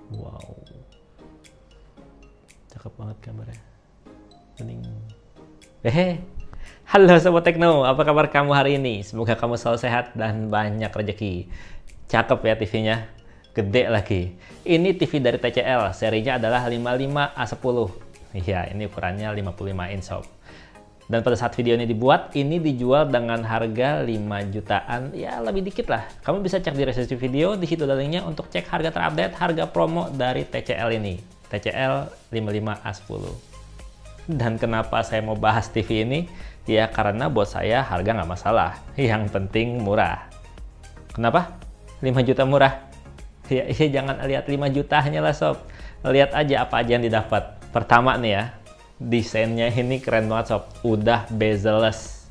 Wow, cakep banget gambarnya. Bening. Halo Sobat Tekno, apa kabar kamu hari ini? Semoga kamu selalu sehat dan banyak rezeki. Cakep ya TV-nya, gede lagi. Ini TV dari TCL, serinya adalah 55A10. Iya, ini ukurannya 55 inch sob. Dan pada saat video ini dibuat, ini dijual dengan harga 5 jutaan, ya lebih dikit lah. Kamu bisa cek di deskripsi video, di situ ada linknya untuk cek harga terupdate, harga promo dari TCL ini. TCL 55A10. Dan kenapa saya mau bahas TV ini? Ya karena buat saya harga nggak masalah, yang penting murah. Kenapa? 5 juta murah? Ya jangan lihat 5 jutanya lah sob. Lihat aja apa aja yang didapat. Pertama nih ya, desainnya ini keren banget sob, udah bezel-less.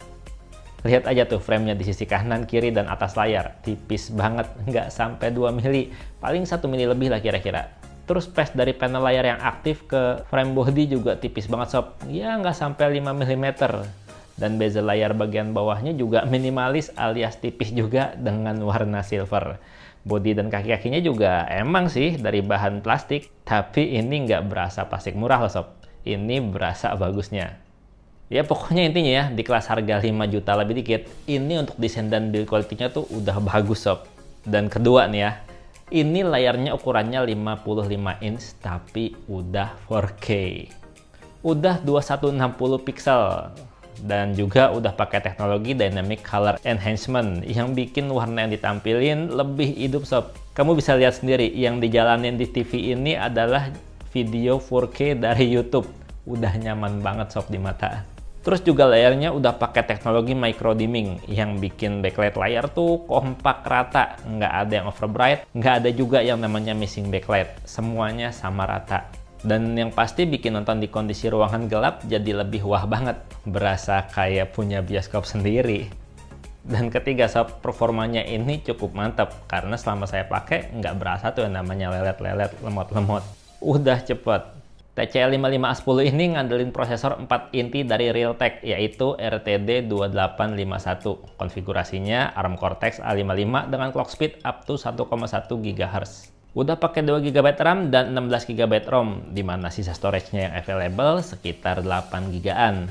Lihat aja tuh framenya di sisi kanan, kiri, dan atas layar. Tipis banget, nggak sampai 2 mili, paling 1 mili lebih lah kira-kira. Terus space dari panel layar yang aktif ke frame body juga tipis banget sob, ya nggak sampai 5 mm. Dan bezel layar bagian bawahnya juga minimalis alias tipis juga dengan warna silver. Bodi dan kaki-kakinya juga emang sih dari bahan plastik, tapi ini nggak berasa plastik murah loh sob. Ini berasa bagusnya. Ya pokoknya intinya ya, di kelas harga 5 juta lebih dikit, ini untuk desain dan build quality-nya tuh udah bagus sob. Dan kedua nih ya, ini layarnya ukurannya 55 inch tapi udah 4K. Udah 2160 pixel. Dan juga udah pakai teknologi Dynamic Color Enhancement yang bikin warna yang ditampilin lebih hidup sob. Kamu bisa lihat sendiri, yang dijalanin di TV ini adalah video 4K dari YouTube. Udah nyaman banget sob di mata. Terus juga layarnya udah pakai teknologi micro dimming yang bikin backlight layar tuh kompak rata, nggak ada yang overbright, nggak ada juga yang namanya missing backlight, semuanya sama rata. Dan yang pasti bikin nonton di kondisi ruangan gelap jadi lebih wah banget, berasa kayak punya bioskop sendiri. Dan ketiga sob, performanya ini cukup mantap karena selama saya pakai nggak berasa tuh yang namanya lelet-lelet, lemot-lemot. Udah cepet. TCL 55A10 ini ngandelin prosesor 4 inti dari Realtek, yaitu RTD 2851. Konfigurasinya ARM Cortex A55 dengan clock speed up to 1,1 GHz. Udah pakai 2 GB RAM dan 16 GB ROM, dimana sisa storage-nya yang available sekitar 8 GB-an.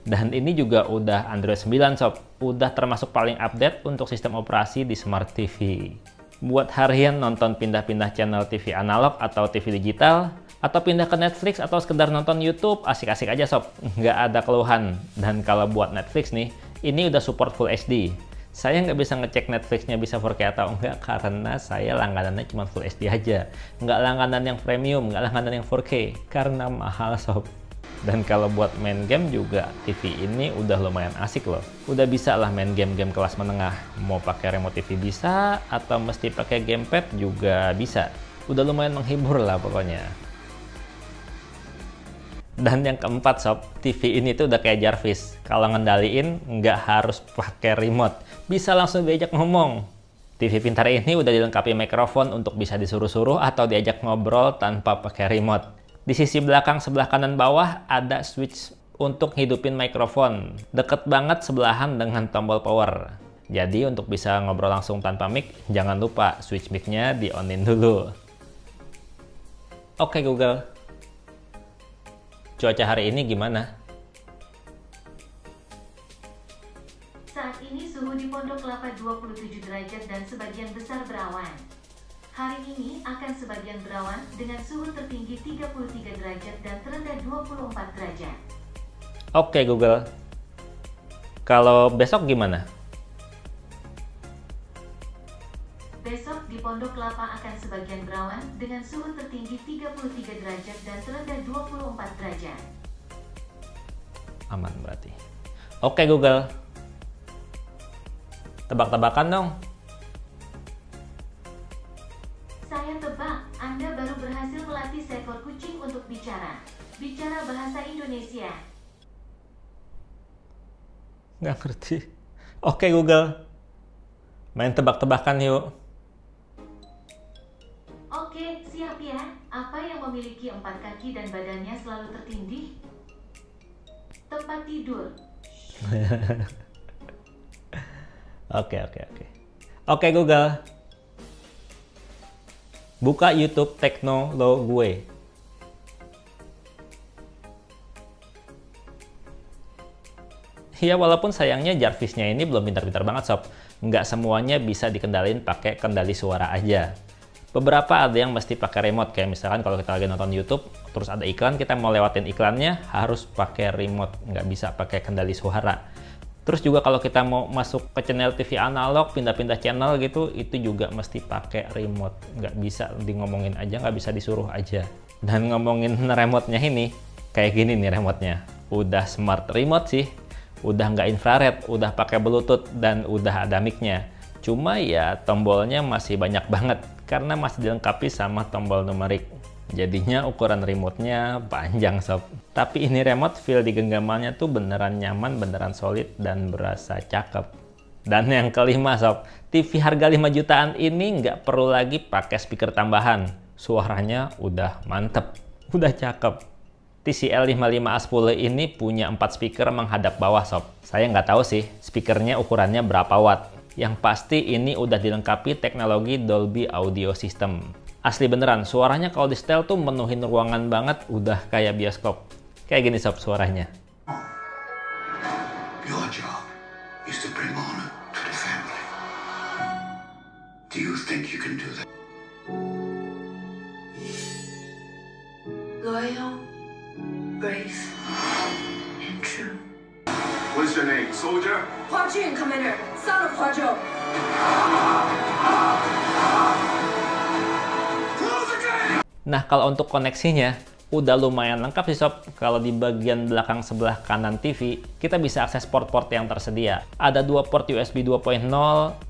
Dan ini juga udah Android 9 sob, udah termasuk paling update untuk sistem operasi di Smart TV. Buat harian nonton pindah-pindah channel TV analog atau TV digital, atau pindah ke Netflix atau sekedar nonton YouTube, asik-asik aja sob, nggak ada keluhan. Dan kalau buat Netflix nih, ini udah support Full HD. Saya nggak bisa ngecek Netflixnya bisa 4K atau enggak karena saya langganannya cuma Full HD aja. Nggak langganan yang premium, nggak langganan yang 4K, karena mahal sob. Dan kalau buat main game juga, TV ini udah lumayan asik loh. Udah bisa lah main game-game kelas menengah. Mau pakai remote TV bisa, atau mesti pakai gamepad juga bisa. Udah lumayan menghibur lah pokoknya. Dan yang keempat sob, TV ini tuh udah kayak Jarvis. Kalau ngendaliin nggak harus pakai remote, bisa langsung diajak ngomong. TV pintar ini udah dilengkapi mikrofon untuk bisa disuruh-suruh atau diajak ngobrol tanpa pakai remote. Di sisi belakang sebelah kanan bawah ada switch untuk hidupin mikrofon. Deket banget sebelahan dengan tombol power. Jadi untuk bisa ngobrol langsung tanpa mic, jangan lupa switch mic-nya di-on-in dulu. Oke Google, cuaca hari ini gimana? Saat ini suhu di Pondok Kelapa 27 derajat dan sebagian besar berawan. Hari ini akan sebagian berawan dengan suhu tertinggi 33 derajat dan terendah 24 derajat. Oke Google, kalau besok gimana? Besok di Pondok Kelapa akan sebagian berawan dengan suhu tertinggi 33 derajat dan terendah 24 derajat. Aman berarti. Oke Google, tebak-tebakan dong. Saya tebak, Anda baru berhasil melatih seekor kucing untuk bicara. Bicara bahasa Indonesia. Nggak ngerti. Oke Google, main tebak-tebakan yuk. Oke, siap ya. Apa yang memiliki 4 kaki dan badannya selalu tertindih? Tempat tidur. Oke Google, Buka YouTube Teknologue. Ya walaupun sayangnya Jarvisnya ini belum pintar-pintar banget sob. Nggak semuanya bisa dikendalin pakai kendali suara aja. Beberapa ada yang mesti pakai remote, kayak misalkan kalau kita lagi nonton YouTube, terus ada iklan, kita mau lewatin iklannya harus pakai remote, nggak bisa pakai kendali suara. Terus juga kalau kita mau masuk ke channel TV analog, pindah-pindah channel gitu, itu juga mesti pakai remote. Nggak bisa di ngomongin aja, nggak bisa disuruh aja. Dan ngomongin remote-nya ini, kayak gini nih remote-nya. Udah smart remote sih. Udah nggak infrared, udah pakai Bluetooth, dan udah ada mic-nya. Cuma ya tombolnya masih banyak banget, karena masih dilengkapi sama tombol numerik. Jadinya ukuran remote-nya panjang sob. Tapi ini remote feel di genggamannya tuh beneran nyaman, beneran solid, dan berasa cakep. Dan yang kelima sob, TV harga 5 jutaan ini nggak perlu lagi pakai speaker tambahan. Suaranya udah mantep, udah cakep. TCL 55A10 ini punya 4 speaker menghadap bawah sob. Saya nggak tahu sih speakernya ukurannya berapa watt. Yang pasti ini udah dilengkapi teknologi Dolby Audio System. Asli beneran, suaranya kalau di setel tuh menuhin ruangan banget, udah kayak bioskop. Kayak gini sob suaranya. Your job is to bring honor to the family. Do you think you can do that? Loyal, brave, and true. What's your name, soldier? Hua Jun, Commander, son of Hua Zhou. Nah, kalau untuk koneksinya, udah lumayan lengkap sih sob. Kalau di bagian belakang sebelah kanan TV, kita bisa akses port-port yang tersedia. Ada 2 port USB 2.0,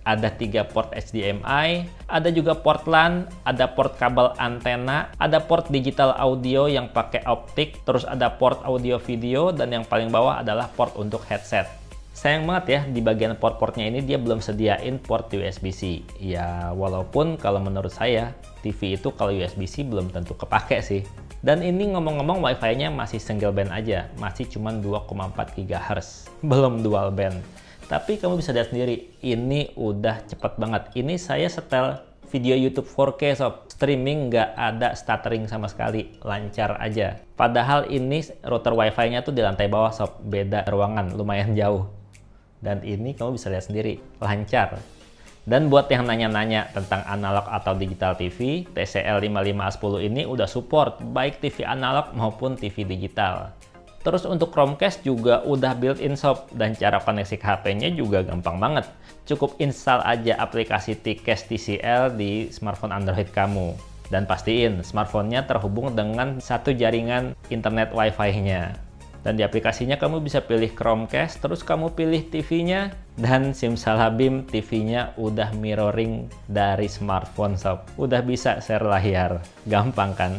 ada 3 port HDMI, ada juga port LAN, ada port kabel antena, ada port digital audio yang pakai optik, terus ada port audio video, dan yang paling bawah adalah port untuk headset. Sayang banget ya, di bagian port-portnya ini dia belum sediain port USB-C. Ya, walaupun kalau menurut saya, TV itu kalau USB-C belum tentu kepake sih. Dan ini ngomong-ngomong Wi-Fi-nya masih single band aja, masih cuma 2,4 GHz, belum dual band. Tapi kamu bisa lihat sendiri, ini udah cepet banget. Ini saya setel video YouTube 4K sob, streaming nggak ada stuttering sama sekali, lancar aja. Padahal ini router Wi-Fi-nya tuh di lantai bawah sob, beda ruangan, lumayan jauh. Dan ini kamu bisa lihat sendiri, lancar. Dan buat yang nanya-nanya tentang analog atau digital TV, TCL 55A10 ini udah support baik TV analog maupun TV digital. Terus untuk Chromecast juga udah built-in sob, dan cara koneksi ke HP-nya juga gampang banget. Cukup install aja aplikasi T-Cast TCL di smartphone Android kamu. Dan pastiin smartphone-nya terhubung dengan satu jaringan internet Wi-Fi-nya. Dan di aplikasinya kamu bisa pilih Chromecast, terus kamu pilih TV-nya, dan simsalabim TV-nya udah mirroring dari smartphone sob. Udah bisa share layar, gampang kan?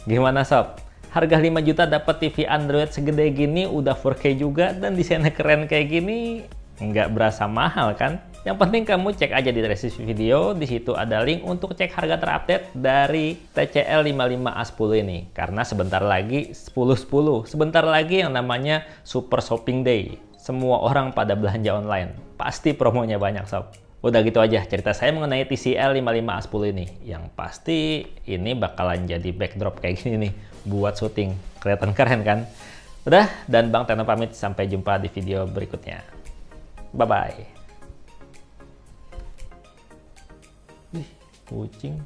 Gimana sob? Harga 5 juta dapat TV Android segede gini, udah 4K juga, dan desainnya keren kayak gini, nggak berasa mahal kan? Yang penting kamu cek aja di deskripsi video, di situ ada link untuk cek harga terupdate dari TCL 55A10 ini. Karena sebentar lagi 10.10, sebentar lagi yang namanya Super Shopping Day. Semua orang pada belanja online, pasti promonya banyak sob. Udah gitu aja cerita saya mengenai TCL 55A10 ini. Yang pasti ini bakalan jadi backdrop kayak gini nih buat syuting. Kelihatan keren kan? Udah, dan Bang Teno pamit, sampai jumpa di video berikutnya. Bye-bye. Kucing.